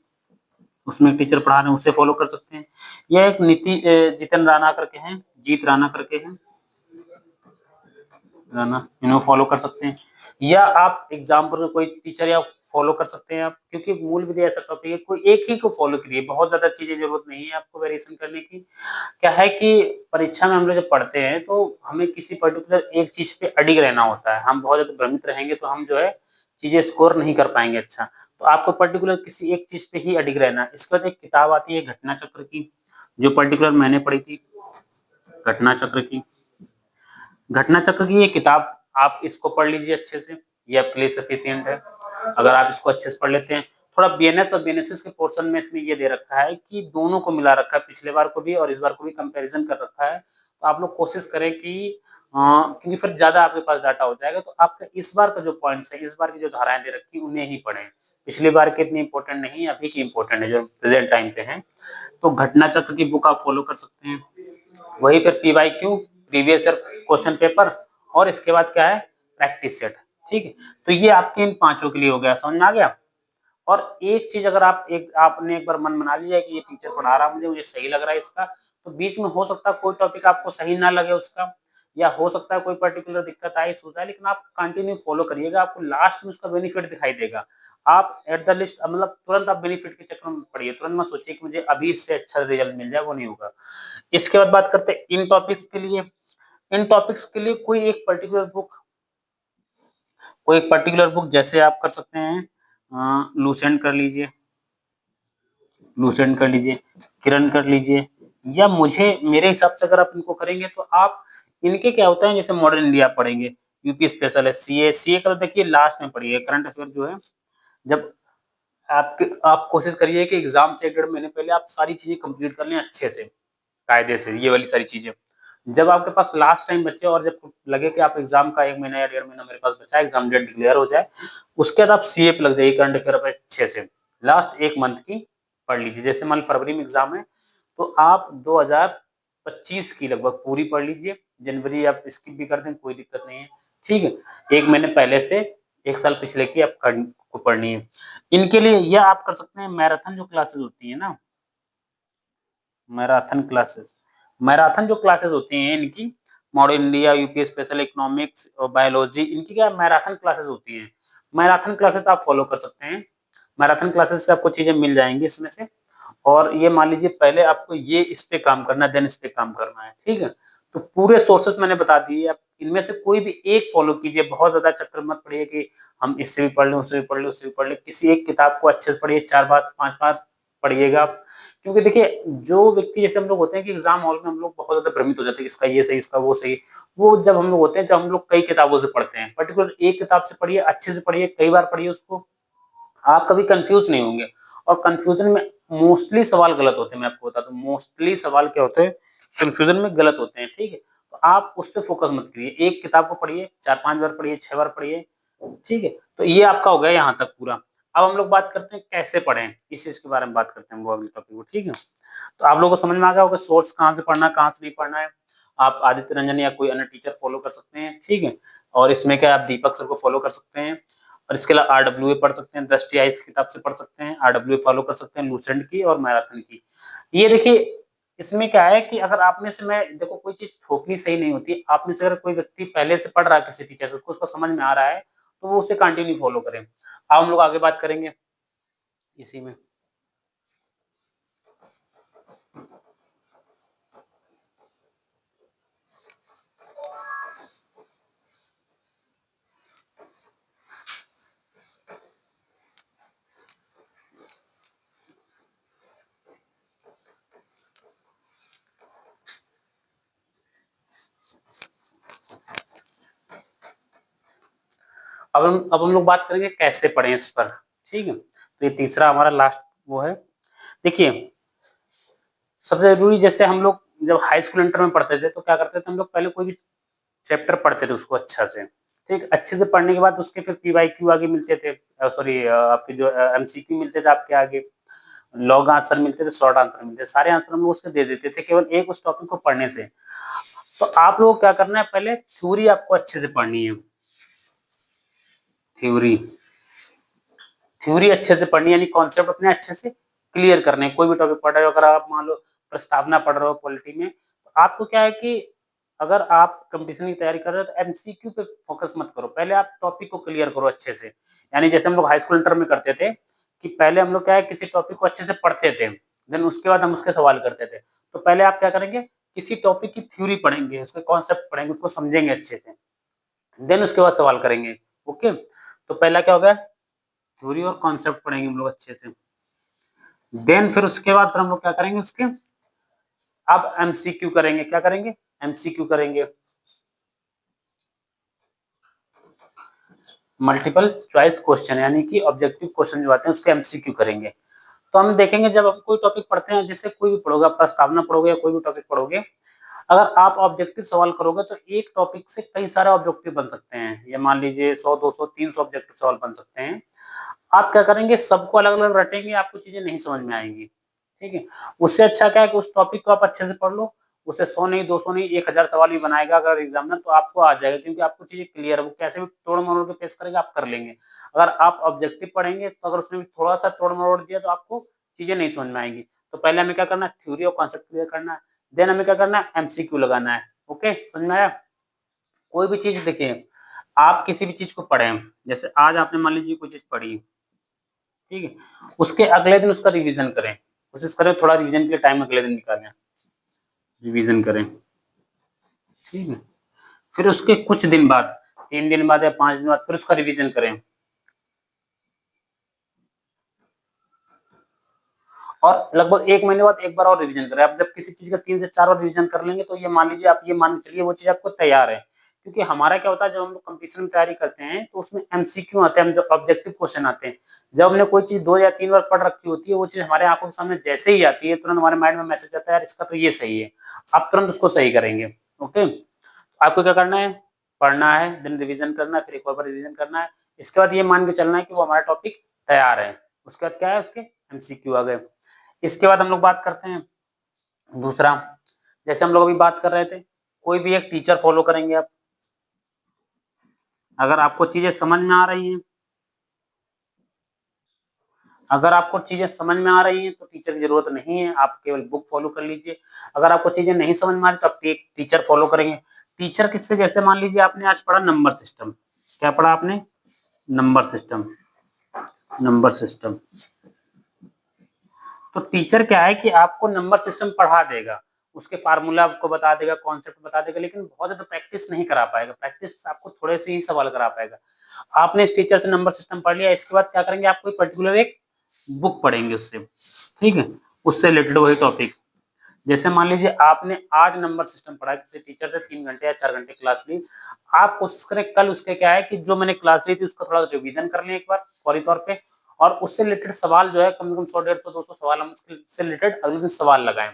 उसमें टीचर पढ़ा रहे हैं, उसे फॉलो कर सकते हैं। यह एक जितन राणा करके हैं, जीत राणा करके हैं, राणा, इन्हें फॉलो कर सकते हैं। या आप एग्जाम्पल में कोई टीचर या फॉलो कर सकते हैं आप, क्योंकि मूल विधि ऐसा टॉपिक है, कोई एक ही को फॉलो करिए, बहुत ज्यादा चीजें जरूरत नहीं है आपको वेरिएशन करने की। क्या है कि परीक्षा में हम लोग जब पढ़ते हैं तो हमें किसी पर्टिकुलर एक चीज पे अडिग रहना होता है, हम बहुत ज्यादा भ्रमित रहेंगे तो हम जो है चीजें स्कोर नहीं कर पाएंगे अच्छा, तो आपको पर्टिकुलर किसी एक चीज पे ही अडिग रहना है। इसके बाद एक किताब आती है घटना चक्र की, जो पर्टिकुलर मैंने पढ़ी थी, घटना चक्र की, घटना चक्र की ये किताब, आप इसको पढ़ लीजिए अच्छे से, ये आपके लिए सफिशियंट है। अगर आप इसको अच्छे से पढ़ लेते हैं, थोड़ा बीएनएस और बीएनएसएस के पोर्शन में इसमें ये दे रखा है कि दोनों को मिला रखा है, पिछले बार को भी और इस बार को भी कंपैरिजन कर रखा है, तो आप लोग कोशिश करें कि क्योंकि फिर ज़्यादा आपके पास डाटा हो जाएगा, तो आपका इस बार का जो पॉइंट्स है, इस बार की जो धाराएँ दे रखी हैं, उन्हें ही पढ़ें। पिछली बार की इतनी इम्पोर्टेंट नहीं है, अभी की इम्पोर्टेंट है, जो प्रेज़ेंट टाइम पे है। तो घटना चक्र की बुक आप फ़ॉलो कर सकते हैं। वही फिर PYQ, previous year question paper, और इसके बाद क्या है, प्रैक्टिस सेट, ठीक है? तो ये आपके इन पाँचों के लिए हो गया, समझ में आ गया? और एक चीज़ अगर आपने एक बार मन बना लिया है कि ये टीचर पढ़ा रहा है मुझे सही लग रहा है इसका, तो बीच में हो सकता है कोई टॉपिक आपको सही ना लगे उसका, या हो सकता है कोई पर्टिकुलर दिक्कत आए, इश्यूज़ आए, लेकिन आप कंटिन्यू फ़ॉलो करिएगा, आपको लास्ट में उसका बेनिफिट दिखाई देगा। आप एट द लिस्ट मतलब तुरंत आप बेनिफिट के चक्कर में मत पड़िए, तुरंत मत सोचिए कि मुझे अभी इससे अच्छा रिज़ल्ट मिल जाए, वो नहीं होगा। इसके बाद बात करते हैं इन टॉपिक्स के लिए कोई एक पर्टिकुलर बुक जैसे आप कर सकते हैं, लूसेंट कर लीजिए, किरण कर लीजिए, या मेरे हिसाब से अगर आप इनको करेंगे तो आप इनके क्या होता है, जैसे मॉडर्न इंडिया पढ़ेंगे, यूपी स्पेशल है, सीए का तो देखिए लास्ट में पढ़िए, करंट अफेयर जो है, जब आप कोशिश करिए कि एग्जाम से 1 डेढ़ महीने पहले आप सारी चीजें कंप्लीट कर लें अच्छे से, कायदे से, ये वाली सारी चीजें। जब आपके पास लास्ट टाइम बचे और जब लगे कि आप एग्जाम का 1 महीना या 1.5 महीना मेरे पास बचा है, एग्जाम डेट डिक्लेयर हो जाए, उसके बाद आप सीए पे लग जाइए, करंट अफेयर पे अच्छे से लास्ट 1 मंथ की पढ़ लीजिए। जैसे मान लो फरवरी में एग्जाम है, तो आप 2025 की लगभग पूरी पढ़ लीजिए, जनवरी आप स्किप भी कर दें, कोई दिक्कत नहीं है, ठीक है? 1 महीने पहले से 1 साल पिछले की आपको पढ़नी है। इनके लिए यह आप कर सकते हैं, मैराथन जो क्लासेस होती है ना, मैराथन क्लासेस मैराथन जो क्लासेस होती हैं इनकी, modern India, UP special economics और बायोलॉजी, इनकी क्या मैराथन क्लासेस होती हैं। मैराथन क्लासेस आप फॉलो कर सकते हैं। मैराथन क्लासेस से आपको चीजें मिल जाएंगी इसमें से। और ये मान लीजिए पहले आपको ये इस पे काम करना है, देन इस पे काम करना है, ठीक है? तो पूरे सोर्सेस मैंने बता दिए, आप इनमें से कोई भी एक फॉलो कीजिए, बहुत ज्यादा चक्कर मत पड़िए कि हम इससे भी पढ़ लें, उससे भी पढ़ लें, उससे भी पढ़ लें। किसी एक किताब को अच्छे से पढ़िए, 4 बार 5 बार पढ़िएगा आप। क्योंकि देखिए, जो व्यक्ति जैसे हम लोग होते हैं कि एग्जाम हॉल में हम लोग बहुत ज्यादा भ्रमित हो जाते हैं, इसका ये सही, इसका वो सही। वो जब हम लोग होते हैं, जब हम लोग कई किताबों से पढ़ते हैं, पर्टिकुलर एक किताब से पढ़िए, अच्छे से पढ़िए, कई बार पढ़िए उसको, आप कभी कंफ्यूज नहीं होंगे। और कंफ्यूजन में मोस्टली सवाल गलत होते हैं, मैं आपको बताता हूँ, मोस्टली सवाल क्या होते हैं, कंफ्यूजन में गलत होते हैं, ठीक है? तो आप उस पर फोकस मत करिए, एक किताब को पढ़िए, 4-5 बार पढ़िए, 6 बार पढ़िए, ठीक है? तो ये आपका हो गया यहाँ तक पूरा। अब हम लोग बात करते हैं कैसे पढ़ें, इस चीज के बारे में बात करते हैं, वो अगले टॉपिक को, ठीक है? तो आप लोगों को समझ में आ गया होगा सोर्स कहाँ से पढ़ना है, कहाँ से नहीं पढ़ना है। आप आदित्य रंजन या कोई अन्य टीचर फॉलो कर सकते हैं, ठीक है? और इसमें क्या, आप दीपक सर को फॉलो कर सकते हैं। और इसके अलावा आरडब्ल्यूए पढ़ सकते हैं, दृष्टि आई किताब से पढ़ सकते हैं, आरडब्ल्यूए फॉलो कर सकते हैं, लूसेंट की और मैराथन की। ये देखिए, इसमें क्या है कि अगर आप में से, मैं देखो कोई चीज थोपनी सही नहीं होती, आप में से अगर कोई व्यक्ति पहले से पढ़ रहा है किसी टीचर से, उसको उसका समझ में आ रहा है, तो वो उसे कंटिन्यू फॉलो करें। अब हम लोग आगे बात करेंगे इसी में। अब हम लोग बात करेंगे कैसे पढ़ें इस पर, ठीक है? तो ये तीसरा हमारा लास्ट वो है। देखिए, सबसे जरूरी, जैसे हम लोग जब हाई स्कूल इंटर में पढ़ते थे, तो क्या करते थे हम लोग, पहले कोई भी चैप्टर पढ़ते थे उसको अच्छा से, ठीक, अच्छे से पढ़ने के बाद उसके फिर पीवाईक्यू आगे मिलते थे, सॉरी आपके जो एमसीक्यू मिलते थे आपके आगे, लॉन्ग आंसर मिलते थे, शॉर्ट आंसर मिलते थे, सारे आंसर हम लोग उसके दे देते थे केवल एक उस टॉपिक को पढ़ने से। तो आप लोग क्या करना है, पहले थ्योरी आपको अच्छे से पढ़नी है, थ्योरी थ्योरी अच्छे से पढ़नी है, यानी कॉन्सेप्ट अपने अच्छे से क्लियर करने हैं। कोई भी टॉपिक पढ़ रहे हो, अगर आप मान लो प्रस्तावना पढ़ रहे हो पॉलिटी में, तो आपको क्या है कि अगर आप कंपटीशन की तैयारी कर रहे हो तो एमसीक्यू पे फोकस मत करो, पहले आप टॉपिक को क्लियर करो अच्छे से। यानी जैसे हम लोग हाई स्कूल इंटर में करते थे कि पहले हम लोग क्या है, किसी टॉपिक को अच्छे से पढ़ते थे, देन उसके बाद हम उसके सवाल करते थे। तो पहले आप क्या करेंगे, किसी टॉपिक की थ्योरी पढ़ेंगे, उसके कॉन्सेप्ट पढ़ेंगे, उसको समझेंगे अच्छे से, देन उसके बाद सवाल करेंगे। ओके, तो पहला क्या होगा, थ्योरी और कॉन्सेप्ट पढ़ेंगे हम लोग अच्छे से। देन फिर उसके बाद फिर हम लोग क्या करेंगे, उसके अब एमसीक्यू करेंगे। क्या करेंगे, एमसीक्यू करेंगे, मल्टीपल चॉइस क्वेश्चन, यानी कि ऑब्जेक्टिव क्वेश्चन जो आते हैं उसके एमसीक्यू करेंगे। तो हम देखेंगे, जब आप कोई टॉपिक पढ़ते हैं, जैसे कोई भी पढ़ोगे, आप प्रस्तावना पढ़ोगे या कोई भी टॉपिक पढ़ोगे, अगर आप ऑब्जेक्टिव सवाल करोगे तो एक टॉपिक से कई सारे ऑब्जेक्टिव बन सकते हैं, ये मान लीजिए 100, 200, 300 ऑब्जेक्टिव सवाल बन सकते हैं। आप क्या करेंगे, सबको अलग-अलग रटेंगे, आपको चीज़ें नहीं समझ में आएँगी, ठीक है? उससे अच्छा क्या है कि उस टॉपिक को आप अच्छे से पढ़ लो, उससे 100 नहीं, 200 नहीं, 1000 सवाल भी बनाएगा अगर एग्ज़ामिनर तो आपको आ जाएगा, क्योंकि आपको चीज़ें क्लियर है, वो कैसे भी तोड़-मरोड़ के पेश करेगा, आप कर लेंगे। अगर आप ऑब्जेक्टिव पढ़ेंगे तो अगर उसने थोड़ा-सा तोड़-मरोड़ दिया तो आपको चीज़ें नहीं समझ में आएँगी। तो पहले हमें क्या करना है, थ्योरी और कॉन्सेप्ट क्लियर करना है, देन हमें क्या करना है, एमसीक्यू लगाना है, ओके? समझ में आया? कोई भी चीज़ देखिए, आप किसी भी चीज़ को पढ़ें, जैसे आज आपने मान लीजिए कोई चीज़ पढ़ी, ठीक है? उसके अगले दिन उसका रिवीजन करें। कोशिश करें थोड़ा रिवीजन के लिए टाइम अगले दिन निकालें, रिवीजन करें, ठीक है? फिर उसके कुछ दिन बाद, 3 दिन बाद या 5 दिन बाद फिर उसका रिवीजन करें। और लगभग 1 महीने बाद एक बार और रिवीजन करें। आप जब किसी चीज़ का 3 से 4 बार रिवीजन कर लेंगे तो ये मान लीजिए, आप ये मान के चलिए वो चीज़ आपको तैयार है। क्योंकि हमारा क्या होता है, जब हम लोग कॉम्पिटिशन में तैयारी करते हैं तो उसमें एमसीक्यू आते हैं, जो ऑब्जेक्टिव क्वेश्चन आते हैं। जब हमने कोई चीज़ 2 या 3 बार पढ़ रखी होती है, वो चीज़ हमारे आँखों के सामने जैसे ही आती है, तुरंत हमारे माइंड में मैसेज आता है, यार इसका तो ये सही है। आप तुरंत उसको सही करेंगे, ओके? आपको क्या करना है, पढ़ना है, देन रिवीजन करना है, फिर एक और बार रिवीजन करना है। इसके बाद ये मान के चलना है कि वो हमारा टॉपिक तैयार है। उसके बाद क्या है, उसके एमसीक्यू आ गए। इसके बाद हम लोग बात करते हैं दूसरा, जैसे हम लोग अभी बात कर रहे थे, कोई भी एक टीचर फॉलो करेंगे आप। अगर आपको चीज़ें समझ में आ रही हैं, अगर आपको चीज़ें समझ में आ रही हैं तो टीचर की ज़रूरत नहीं है, आप केवल बुक फॉलो कर लीजिए। अगर आपको चीज़ें नहीं समझ में आ रही तो आप टी टीचर फॉलो करेंगे। टीचर किससे, जैसे मान लीजिए आपने आज पढ़ा नंबर सिस्टम। क्या पढ़ा आपने? Number system, number system. तो टीचर क्या है कि आपको नंबर सिस्टम पढ़ा देगा, उसके फार्मूला आपको बता देगा, कॉन्सेप्ट बता देगा, लेकिन बहुत ज़्यादा प्रैक्टिस नहीं करा पाएगा। प्रैक्टिस आपको थोड़े से ही सवाल करा पाएगा। आपने इस टीचर से नंबर सिस्टम पढ़ लिया, इसके बाद क्या करेंगे, आप कोई पर्टिकुलर एक बुक पढ़ेंगे उससे, ठीक है? उससे रिलेटेड वही टॉपिक। जैसे मान लीजिए आपने आज नंबर सिस्टम पढ़ा, किसी टीचर से 3 घंटे या 4 घंटे क्लास ली, आप कोशिश करें कल उसके क्या है कि जो मैंने क्लास ली थी उसका थोड़ा रिवीजन कर लें एक बार फौरी तौर पे, और उससे रिलेटेड सवाल जो है कम से कम 100, 150, 200 सवाल हम उससे रिलेटेड अगले दिन सवाल लगाएँ,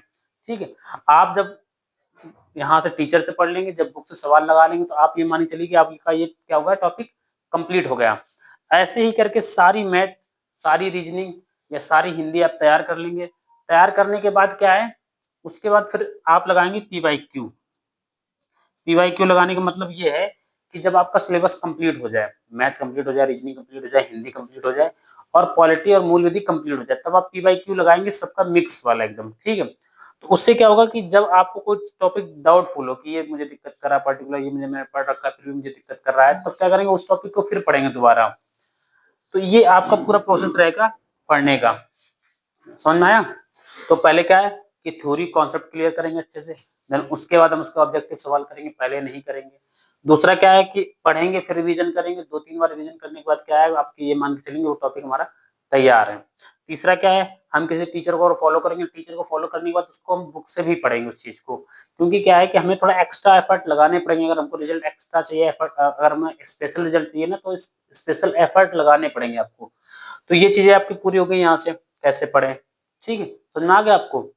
ठीक है? आप जब यहाँ से टीचर से पढ़ लेंगे, जब बुक से सवाल लगा लेंगे, तो आप ये मान के चलिए कि आपका ये क्या होगा, टॉपिक कंप्लीट हो गया। ऐसे ही करके सारी मैथ, सारी रीजनिंग या सारी हिंदी आप तैयार कर लेंगे। तैयार करने के बाद क्या है, उसके बाद फिर आप लगाएँगे पीवाईक्यू। पीवाईक्यू लगाने का मतलब ये है कि जब आपका सिलेबस कंप्लीट हो जाए, मैथ कंप्लीट हो जाए, रीजनिंग कंप्लीट हो जाए, हिंदी कंप्लीट हो जाए और पॉलिटी और मूल विधि कंप्लीट हो जाए, तब आप पीवाईक्यू लगाएँगे, सबका मिक्स वाला एकदम, ठीक है? तो उससे क्या होगा कि जब आपको कोई टॉपिक डाउटफुल हो कि ये मुझे दिक्कत कर रहा है, पर्टिकुलर ये मैंने पढ़ रखा है, फिर भी मुझे दिक्कत कर रहा है, तब क्या करेंगे, उस टॉपिक को फिर पढ़ेंगे दोबारा। तो ये आपका पूरा प्रोसेस रहेगा पढ़ने का। समझ में आया? तो पहले क्या है कि थ्योरी कॉन्सेप्ट क्लियर करेंगे अच्छे से, देन उसके बाद हम उसका ऑब्जेक्टिव सवाल करेंगे, पहले नहीं करेंगे। दूसरा क्या है कि पढ़ेंगे फिर रिवीजन करेंगे, 2-3 बार रिवीजन करने के बाद क्या है, आपकी ये मान के चलेंगे वो टॉपिक हमारा तैयार है। तीसरा क्या है, हम किसी टीचर को फॉलो करेंगे, टीचर को फॉलो करने के बाद उसको हम बुक से भी पढ़ेंगे उस चीज़ को। क्योंकि क्या है कि हमें थोड़ा एक्स्ट्रा एफर्ट लगाने पड़ेंगे, अगर हमको रिजल्ट एक्स्ट्रा चाहिए, अगर हमें स्पेशल रिजल्ट चाहिए ना, तो स्पेशल एफर्ट लगाने पड़ेंगे आपको। तो ये चीज़ें आपकी पूरी हो गई यहाँ से, कैसे पढ़ें, ठीक है? समझ में आ गया आपको?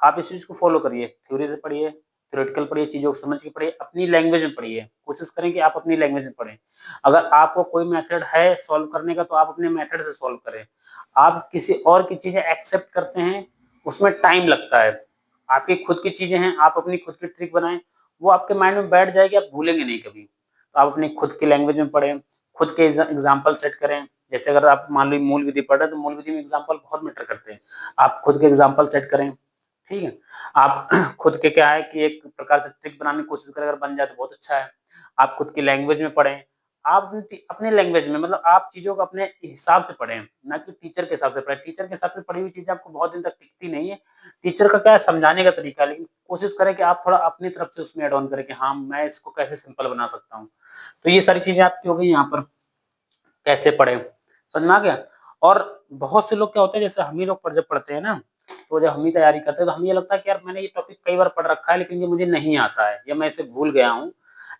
आप इस चीज़ को फ़ॉलो करिए, थ्योरी से पढ़िए, थ्योरेटिकल पढ़िए, चीज़ों को समझ के पढ़िए, अपनी लैंग्वेज में पढ़िए। कोशिश करें कि आप अपनी लैंग्वेज में पढ़ें। अगर आपको कोई मेथड है सॉल्व करने का, तो आप अपने मेथड से सॉल्व करें। आप किसी और की चीज़ें एक्सेप्ट करते हैं, उसमें टाइम लगता है। आपकी खुद की चीज़ें हैं, आप अपनी खुद की ट्रिक बनाएँ, वो आपके माइंड में बैठ जाएगी, आप भूलेंगे नहीं कभी। तो आप अपनी खुद की लैंग्वेज में पढ़ें, खुद के एग्ज़ाम्पल सेट करें। जैसे अगर आप मान लीजिए मूल विधि पढ़ रहे हैं, तो मूल विधि में एग्ज़ाम्पल बहुत मैटर करते हैं। आप खुद के एग्ज़ाम्पल सेट करें, ठीक है? आप खुद के क्या है कि एक प्रकार से ट्रिक बनाने की कोशिश करें, अगर बन जाए तो बहुत अच्छा है। आप खुद की लैंग्वेज में पढ़ें। आप अपने लैंग्वेज में, मतलब आप चीज़ों को अपने हिसाब से पढ़ें, ना कि टीचर के हिसाब से पढ़ें। टीचर के हिसाब से पढ़ी हुई चीज़ें आपको बहुत दिन तक टिकती नहीं है। टीचर का क्या है, समझाने का तरीका है, लेकिन कोशिश करें कि आप थोड़ा अपनी तरफ से उसमें ऐड ऑन करें कि हाँ, मैं इसको कैसे सिंपल बना सकता हूँ। तो ये सारी चीज़ें आपकी हो गई यहाँ पर, कैसे पढ़ें, समझ में आ गया? और बहुत से लोग क्या होता है, जैसे हम ही लोग जब पढ़ते हैं ना, तो जब हम ही तैयारी करते हैं तो हमें ये लगता है कि यार मैंने ये टॉपिक कई बार पढ़ रखा है, लेकिन ये मुझे नहीं आता है या मैं इसे भूल गया हूँ।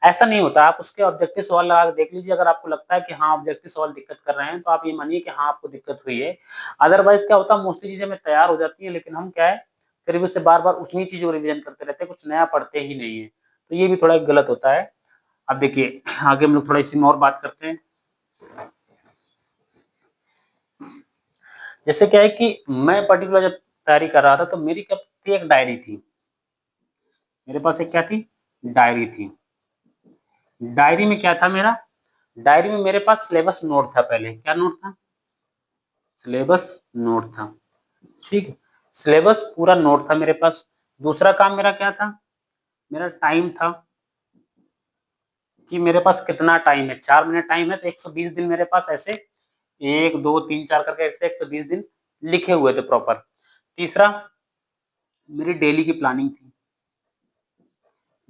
ऐसा नहीं होता, आप उसके ऑब्जेक्टिव सवाल लगा के देख लीजिए, अगर आपको लगता है कि हाँ, ऑब्जेक्टिव सवाल दिक्कत कर रहे हैं, तो आप ये मानिए कि हाँ, आपको दिक्कत हुई है। अदरवाइज़ क्या होता है, मोस्टली चीज़ें हमें तैयार हो जाती हैं, लेकिन हम क्या है, फिर भी उससे बार-बार उन्हीं चीज़ों को रिवीजन करते रहते हैं, कुछ नया पढ़ते ही नहीं है। तो ये भी थोड़ा गलत होता है। अब देखिए आगे हम लोग थोड़ा इसी में और बात करते हैं। जैसे क्या है कि मैं पर्टिकुलर जब तैयारी कर रहा था तो मेरी क्या थी, एक डायरी थी। मेरे पास एक क्या थी? डायरी थी। डायरी में क्या था मेरा? डायरी में मेरे पास सिलेबस नोट था पहले। क्या नोट था? सिलेबस नोट था। ठीक है? सिलेबस पूरा नोट था मेरे पास। दूसरा काम मेरा क्या था? मेरा टाइम था कि मेरे पास कितना टाइम है। 4 महीने टाइम है तो 120 दिन मेरे पास ऐसे 1, 2, 3, 4 करके ऐसे 120 दिन लिखे हुए थे प्रॉपर। तीसरा मेरी डेली की प्लानिंग थी।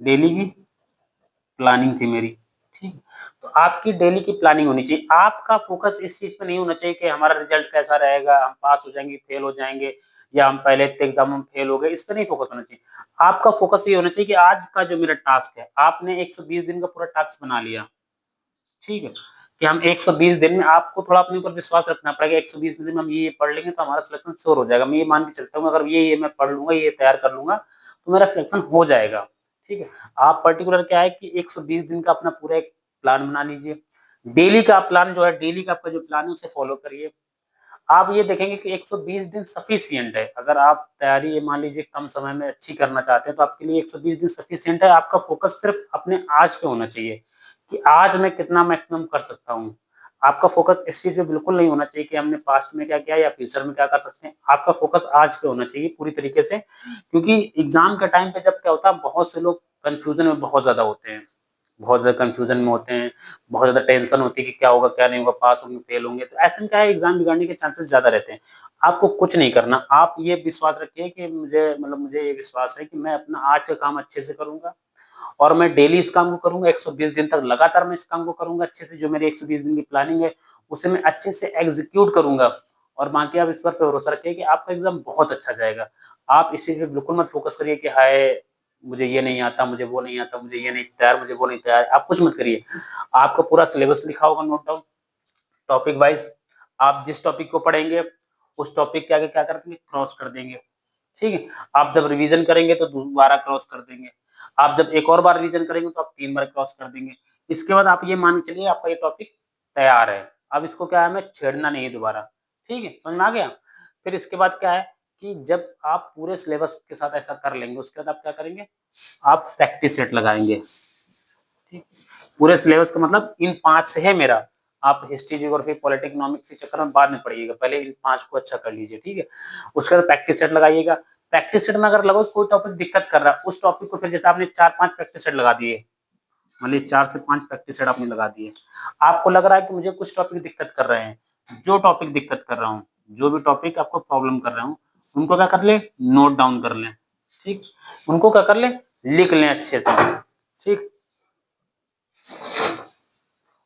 डेली की प्लानिंग थी मेरी। ठीक है? तो आपकी डेली की प्लानिंग होनी चाहिए। आपका फोकस इस चीज़ पे नहीं होना चाहिए कि हमारा रिजल्ट कैसा रहेगा, हम पास हो जाएँगे, फेल हो जाएँगे या हम पहले इतने एग्ज़ाम में फेल हो गए, इस पे नहीं फोकस होना चाहिए। आपका फोकस ये होना चाहिए कि आज का जो मेरा टास्क है, आपने 120 दिन का पूरा टास्क बना लिया। ठीक है? कि हम 120 दिन में आपको थोड़ा अपने ऊपर विश्वास रखना पड़ेगा। 120 दिन में हम ये पढ़ लेंगे तो हमारा सिलेक्शन श्योर हो जाएगा। मैं ये मान के चलता हूँ अगर ये मैं पढ़ लूँगा, ये तैयार कर लूँगा, तो मेरा सिलेक्शन हो जाएगा। ठीक है? आप पर्टिकुलर क्या है कि 120 दिन का अपना पूरा एक प्लान बना लीजिए। डेली का प्लान जो है, डेली का आपका जो प्लान है उसे फॉलो करिए। आप ये देखेंगे कि 120 दिन सफिशिएंट है। अगर आप तैयारी ये मान लीजिए कम समय में अच्छी करना चाहते हैं, तो आपके लिए 120 दिन सफिशिएंट है। आपका फ़ोकस सिर्फ़ अपने आज पे होना चाहिए कि आज मैं कितना मैक्सिमम कर सकता हूँ। आपका फ़ोकस इस चीज़ पे बिल्कुल नहीं होना चाहिए कि हमने पास्ट में क्या किया या फ्यूचर में क्या कर सकते हैं। आपका फ़ोकस आज पे होना चाहिए पूरी तरीके से, क्योंकि एग्ज़ाम के टाइम पे जब क्या होता है, बहुत से लोग कन्फ्यूज़न में बहुत ज़्यादा होते हैं। बहुत ज़्यादा कन्फ्यूज़न में होते हैं, बहुत ज़्यादा टेंशन होती है कि क्या होगा, क्या नहीं होगा, पास होंगे, फेल होंगे। तो ऐसे में क्या है, एग्ज़ाम बिगड़ने के चांसेस ज़्यादा रहते हैं। आपको कुछ नहीं करना, आप ये विश्वास रखिए कि मुझे ये विश्वास है कि मैं अपना आज का काम अच्छे से करूँगा और मैं डेली इस काम को करूँगा, 120 दिन तक लगातार मैं इस काम को करूँगा अच्छे से। जो मेरी 120 दिन की प्लानिंग है, उसे मैं अच्छे से एग्ज़ीक्यूट करूँगा और बाकी आप इस बात पे भरोसा रखिए कि आपका एग्ज़ाम बहुत अच्छा जाएगा। आप इस चीज़ पे बिल्कुल मत फ़ोकस करिए कि हाय! मुझे ये नहीं आता, मुझे वो नहीं आता, मुझे ये नहीं तैयार, मुझे वो नहीं तैयार। आप कुछ मत करिए। आपका पूरा सिलेबस लिखा होगा नोट डाउन, टॉपिक वाइज़। आप जिस टॉपिक को पढ़ेंगे, उस टॉपिक के आगे क्या कर देंगे, क्रॉस कर देंगे। ठीक है? आप जब रिवीजन करेंगे तो दोबारा क्रॉस कर देंगे। आप जब एक और बार रिवीजन करेंगे तो आप 3 बार क्रॉस कर देंगे। इसके बाद आप ये मान के चलिए आपका ये टॉपिक तैयार है। अब इसको क्या है, हमें छेड़ना नहीं है दोबारा। ठीक है? समझ में आ गया? फिर इसके बाद क्या है कि जब आप पूरे सिलेबस के साथ ऐसा कर लेंगे, उसके बाद आप क्या करेंगे, आप प्रैक्टिस सेट लगाएँगे। ठीक? पूरे सिलेबस का मतलब इन 5 से है मेरा। आप हिस्ट्री, ज्योग्राफी, पॉलिटी, इकोनॉमिक्स के चक्कर में बाद में पढ़िएगा। पहले इन 5 को अच्छा कर लीजिए, ठीक है? उसके बाद प्रैक्टिस सेट लगाइएगा। प्रैक्टिस सेट में अगर लगो कोई टॉपिक दिक्कत कर रहा है, उस टॉपिक को फिर जैसे आपने 4-5 प्रैक्टिस सेट लगा दिए, मान लीजिए 4 से 5 प्रैक्टिस सेट आपने लगा दिए। आपको लग रहा है कि मुझे कुछ टॉपिक दिक्कत कर रहे हैं, जो टॉपिक दिक्कत कर रहा हूँ, जो भी टॉपिक आपको प्रॉब्लम कर रहा हूँ, उनको क्या कर लें, नोट डाउन कर लें, ठीक? उनको क्या कर लें, लिख लें अच्छे से, ठीक?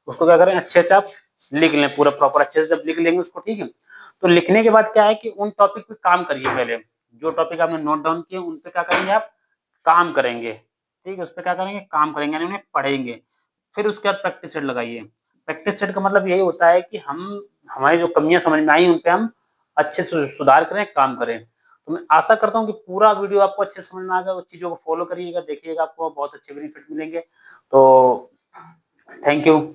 उसको क्या करें, अच्छे से आप लिख लें, पूरा प्रॉपर अच्छे से जब लिख लेंगे उसको, ठीक है? तो लिखने के बाद क्या है कि उन टॉपिक पे काम करिए पहले। जो टॉपिक आपने नोट डाउन किए उन पे क्या करेंगे आप, काम करेंगे, ठीक है? उस पे क्या करेंगे, काम करेंगे यानी उन्हें पढ़ेंगे। फिर उसके बाद प्रैक्टिस सेट लगाइए। प्रैक्टिस सेट का मतलब यही होता है कि हम हमारी जो कमियाँ समझ में आई उन पे हम अच्छे से सुधार करें, काम करें। तो मैं आशा करता हूँ कि पूरा वीडियो आपको अच्छे से समझ में आ गया। उस चीज़ों को फॉलो करिएगा, देखिएगा, आपको बहुत अच्छे बेनिफिट मिलेंगे। तो थैंक यू।